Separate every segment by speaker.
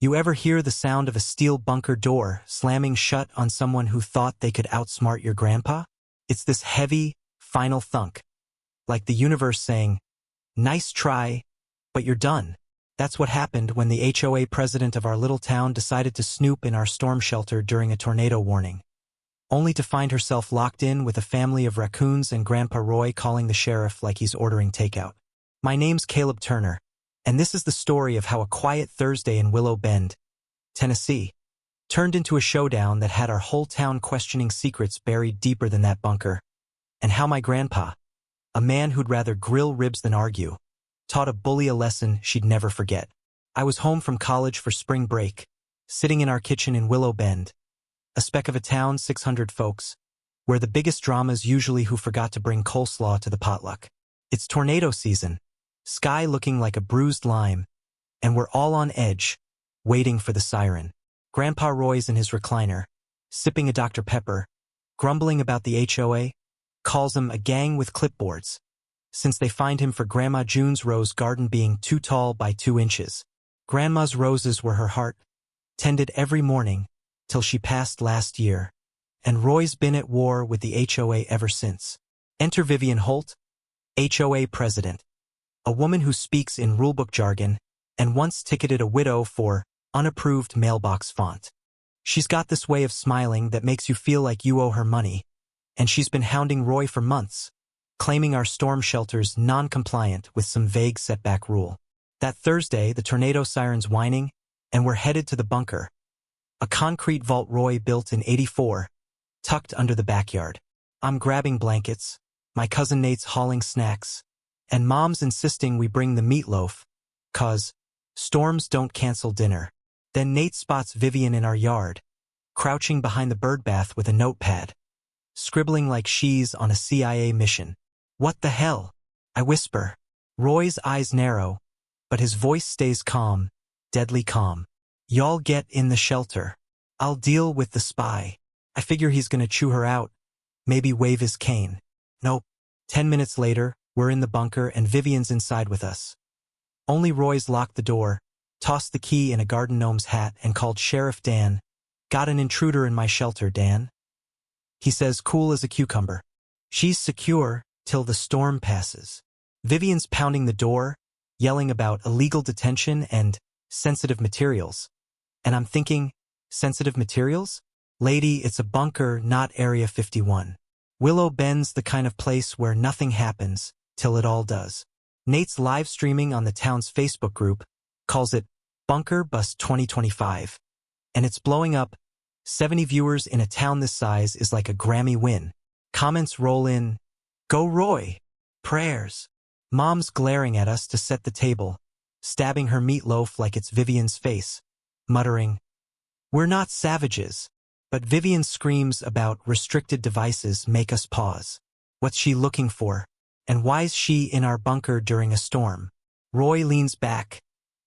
Speaker 1: You ever hear the sound of a steel bunker door slamming shut on someone who thought they could outsmart your grandpa? It's this heavy, final thunk, like the universe saying, "Nice try, but you're done." That's what happened when the HOA president of our little town decided to snoop in our storm shelter during a tornado warning, only to find herself locked in with a family of raccoons and Grandpa Roy calling the sheriff like he's ordering takeout. My name's Caleb Turner, and this is the story of how a quiet Thursday in Willow Bend, Tennessee, turned into a showdown that had our whole town questioning secrets buried deeper than that bunker, and how my grandpa, a man who'd rather grill ribs than argue, taught a bully a lesson she'd never forget. I was home from college for spring break, sitting in our kitchen in Willow Bend, a speck of a town, 600 folks, where the biggest drama's usually who forgot to bring coleslaw to the potluck. It's tornado season, sky looking like a bruised lime, and we're all on edge, waiting for the siren. Grandpa Roy's in his recliner, sipping a Dr. Pepper, grumbling about the HOA, calls him a gang with clipboards, since they fined him for Grandma June's rose garden being too tall by 2 inches. Grandma's roses were her heart, tended every morning, till she passed last year, and Roy's been at war with the HOA ever since. Enter Vivian Holt, HOA president, a woman who speaks in rulebook jargon and once ticketed a widow for unapproved mailbox font. She's got this way of smiling that makes you feel like you owe her money, and she's been hounding Roy for months, claiming our storm shelter's non-compliant with some vague setback rule. That Thursday, the tornado siren's whining, and we're headed to the bunker, a concrete vault Roy built in '84, tucked under the backyard. I'm grabbing blankets, my cousin Nate's hauling snacks, and Mom's insisting we bring the meatloaf, 'cause storms don't cancel dinner. Then Nate spots Vivian in our yard, crouching behind the birdbath with a notepad, scribbling like she's on a CIA mission. "What the hell?" I whisper. Roy's eyes narrow, but his voice stays calm, deadly calm. "Y'all get in the shelter. I'll deal with the spy." I figure he's gonna chew her out, maybe wave his cane. Nope. 10 minutes later, we're in the bunker and Vivian's inside with us. Only Roy's locked the door, tossed the key in a garden gnome's hat, and called Sheriff Dan. "Got an intruder in my shelter, Dan," he says, cool as a cucumber. "She's secure till the storm passes." Vivian's pounding the door, yelling about illegal detention and sensitive materials. And I'm thinking, sensitive materials? Lady, it's a bunker, not Area 51. Willow Bend's the kind of place where nothing happens till it all does. Nate's live streaming on the town's Facebook group calls it Bunker Bust 2025. And it's blowing up. 70 viewers in a town this size is like a Grammy win. Comments roll in, "Go Roy!" Prayers. Mom's glaring at us to set the table, stabbing her meatloaf like it's Vivian's face, muttering, "We're not savages." But Vivian's screams about restricted devices make us pause. What's she looking for? And why's she in our bunker during a storm? Roy leans back,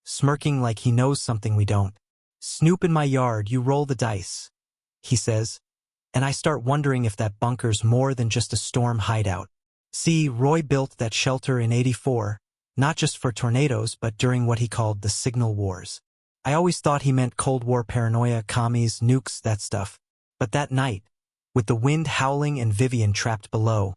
Speaker 1: smirking like he knows something we don't. "Snoop in my yard, you roll the dice," he says, and I start wondering if that bunker's more than just a storm hideout. See, Roy built that shelter in '84, not just for tornadoes but during what he called the Signal Wars. I always thought he meant Cold War paranoia, commies, nukes, that stuff. But that night, with the wind howling and Vivian trapped below,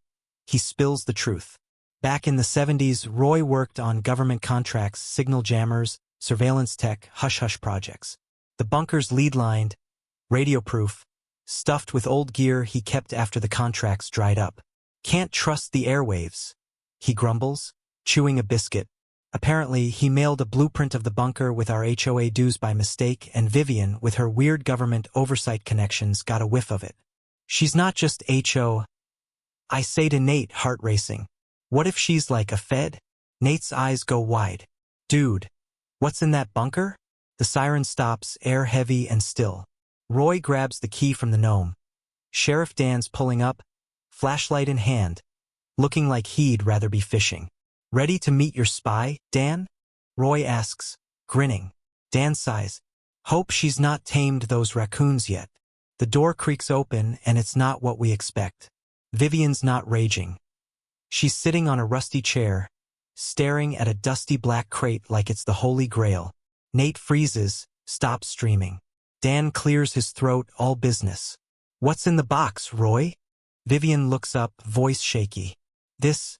Speaker 1: he spills the truth. Back in the '70s, Roy worked on government contracts, signal jammers, surveillance tech, hush-hush projects. The bunker's lead-lined, radio-proof, stuffed with old gear he kept after the contracts dried up. "Can't trust the airwaves," he grumbles, chewing a biscuit. Apparently, he mailed a blueprint of the bunker with our HOA dues by mistake, and Vivian, with her weird government oversight connections, got a whiff of it. "She's not just HO," I say to Nate, heart racing. "What if she's like a Fed?" Nate's eyes go wide. "Dude, what's in that bunker?" The siren stops, air heavy and still. Roy grabs the key from the gnome. Sheriff Dan's pulling up, flashlight in hand, looking like he'd rather be fishing. "Ready to meet your spy, Dan?" Roy asks, grinning. Dan sighs. "Hope she's not tamed those raccoons yet." The door creaks open and it's not what we expect. Vivian's not raging. She's sitting on a rusty chair, staring at a dusty black crate like it's the Holy Grail. Nate freezes, Stop streaming. Dan clears his throat, all business. What's in the box, Roy? Vivian looks up, voice shaky. This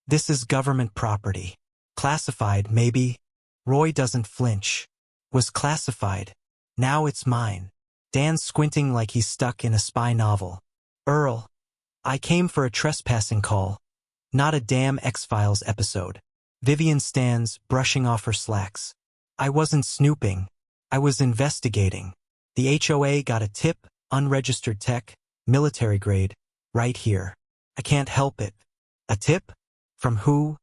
Speaker 1: is government property. Classified, maybe. Roy doesn't flinch. Was classified. Now it's mine. Dan's squinting like he's stuck in a spy novel. Earl, I came for a trespassing call. Not a damn X-Files episode. Vivian stands, brushing off her slacks. I wasn't snooping. I was investigating. The HOA got a tip, unregistered tech, military grade, right here. I can't help it. A tip? From who?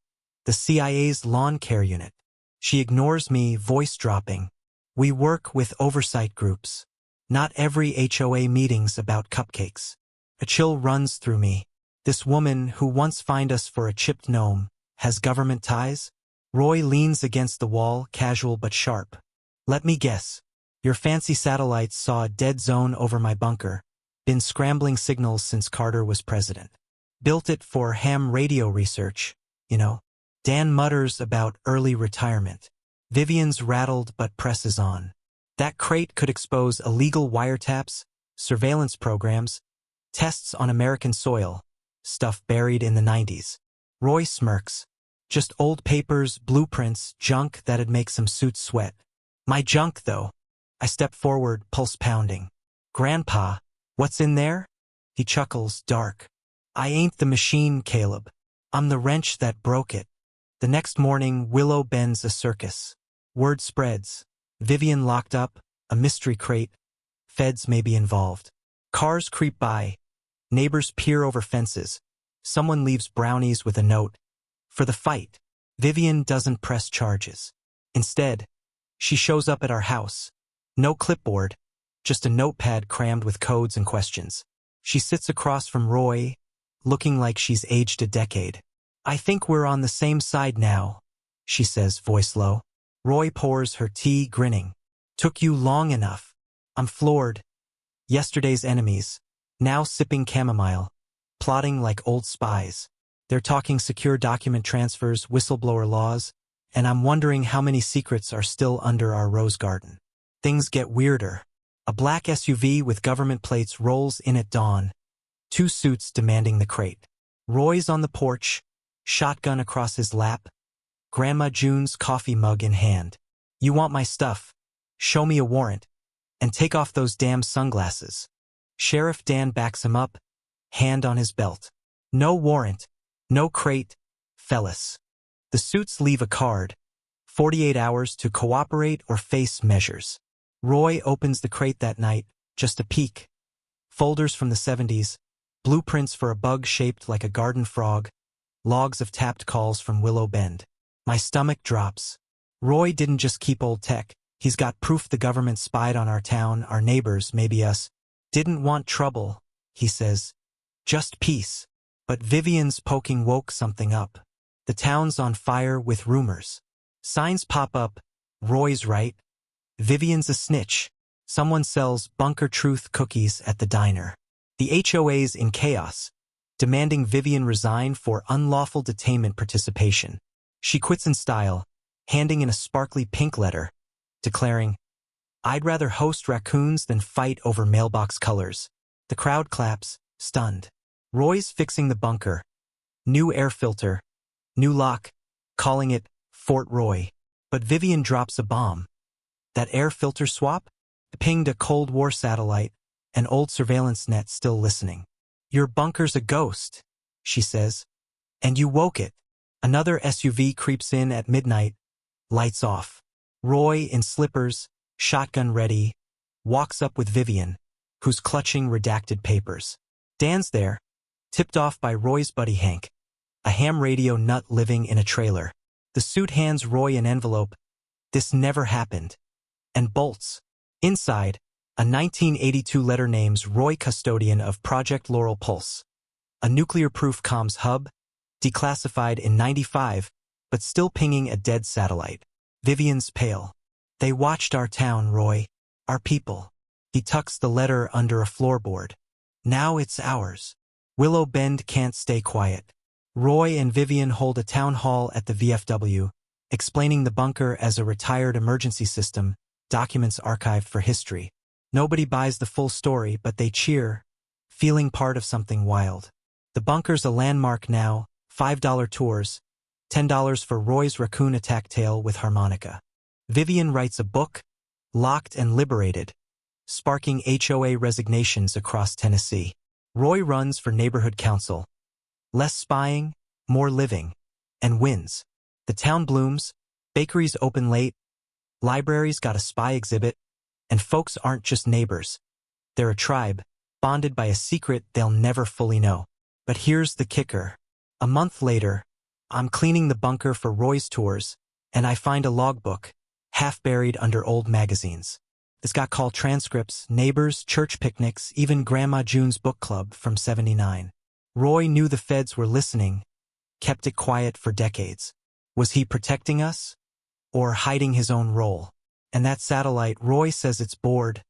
Speaker 1: The CIA's lawn care unit. She ignores me, voice dropping. We work with oversight groups. Not every HOA meeting's about cupcakes. A chill runs through me. This woman, who once fined us for a chipped gnome, has government ties? Roy leans against the wall, casual but sharp. Let me guess. Your fancy satellites saw a dead zone over my bunker. Been scrambling signals since Carter was president. Built it for ham radio research, you know. Dan mutters about early retirement. Vivian's rattled but presses on. That crate could expose illegal wiretaps, surveillance programs, tests on American soil, stuff buried in the 90s. Roy smirks. Just old papers, blueprints, junk that'd make some suits sweat. My junk, though. I step forward, pulse pounding. Grandpa, what's in there? He chuckles, dark. I ain't the machine, Caleb. I'm the wrench that broke it. The next morning, Willow Bend's a circus. Word spreads. Vivian locked up, a mystery crate. Feds may be involved. Cars creep by. Neighbors peer over fences. Someone leaves brownies with a note. For the fight. Vivian doesn't press charges. Instead, she shows up at our house. No clipboard, just a notepad crammed with codes and questions. She sits across from Roy, looking like she's aged a decade. I think we're on the same side now, she says, voice low. Roy pours her tea, grinning. Took you long enough. I'm floored. Yesterday's enemies, now sipping chamomile, plotting like old spies. They're talking secure document transfers, whistleblower laws, and I'm wondering how many secrets are still under our rose garden. Things get weirder. A black SUV with government plates rolls in at dawn. 2 suits demanding the crate. Roy's on the porch, shotgun across his lap, Grandma June's coffee mug in hand. You want my stuff? Show me a warrant. And take off those damn sunglasses. Sheriff Dan backs him up, hand on his belt. No warrant. No crate. Fellas. The suits leave a card. 48 hours to cooperate or face measures. Roy opens the crate that night, just a peek. Folders from the 70s, blueprints for a bug shaped like a garden frog, logs of tapped calls from Willow Bend. My stomach drops. Roy didn't just keep old tech. He's got proof the government spied on our town, our neighbors, maybe us. Didn't want trouble, he says. Just peace. But Vivian's poking woke something up. The town's on fire with rumors. Signs pop up. Roy's right. Vivian's a snitch. Someone sells Bunker Truth cookies at the diner. The HOA's in chaos, demanding Vivian resign for unlawful detainment participation. She quits in style, handing in a sparkly pink letter, declaring, I'd rather host raccoons than fight over mailbox colors. The crowd claps, stunned. Roy's fixing the bunker. New air filter. New lock. Calling it Fort Roy. But Vivian drops a bomb. That air filter swap? Pinged a Cold War satellite, an old surveillance net still listening. Your bunker's a ghost, she says. And you woke it. Another SUV creeps in at midnight, lights off. Roy, in slippers, shotgun ready, walks up with Vivian, who's clutching redacted papers. Dan's there, tipped off by Roy's buddy Hank, a ham radio nut living in a trailer. The suit hands Roy an envelope. This never happened. And bolts. Inside, a 1982 letter names Roy custodian of Project Laurel Pulse. A nuclear-proof comms hub, declassified in '95, but still pinging a dead satellite. Vivian's pale. They watched our town, Roy. Our people. He tucks the letter under a floorboard. Now it's ours. Willow Bend can't stay quiet. Roy and Vivian hold a town hall at the VFW, explaining the bunker as a retired emergency system, documents archived for history. Nobody buys the full story, but they cheer, feeling part of something wild. The bunker's a landmark now, $5 tours, $10 for Roy's raccoon attack tale with harmonica. Vivian writes a book, Locked and Liberated, sparking HOA resignations across Tennessee. Roy runs for neighborhood council. Less spying, more living, and wins. The town blooms, bakeries open late, libraries got a spy exhibit, and folks aren't just neighbors. They're a tribe, bonded by a secret they'll never fully know. But here's the kicker. A month later, I'm cleaning the bunker for Roy's tours, and I find a logbook, half buried under old magazines. It's got call transcripts, neighbors, church picnics, even Grandma June's book club from '79. Roy knew the feds were listening, kept it quiet for decades. Was he protecting us? Or hiding his own role? And that satellite, Roy says it's bored,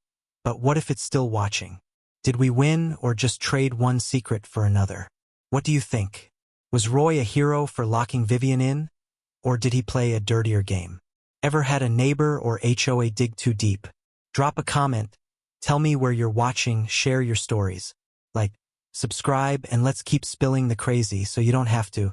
Speaker 1: but what if it's still watching? Did we win or just trade one secret for another? What do you think? Was Roy a hero for locking Vivian in? Or did he play a dirtier game? Ever had a neighbor or HOA dig too deep? Drop a comment, tell me where you're watching, share your stories. Like, subscribe, and let's keep spilling the crazy so you don't have to.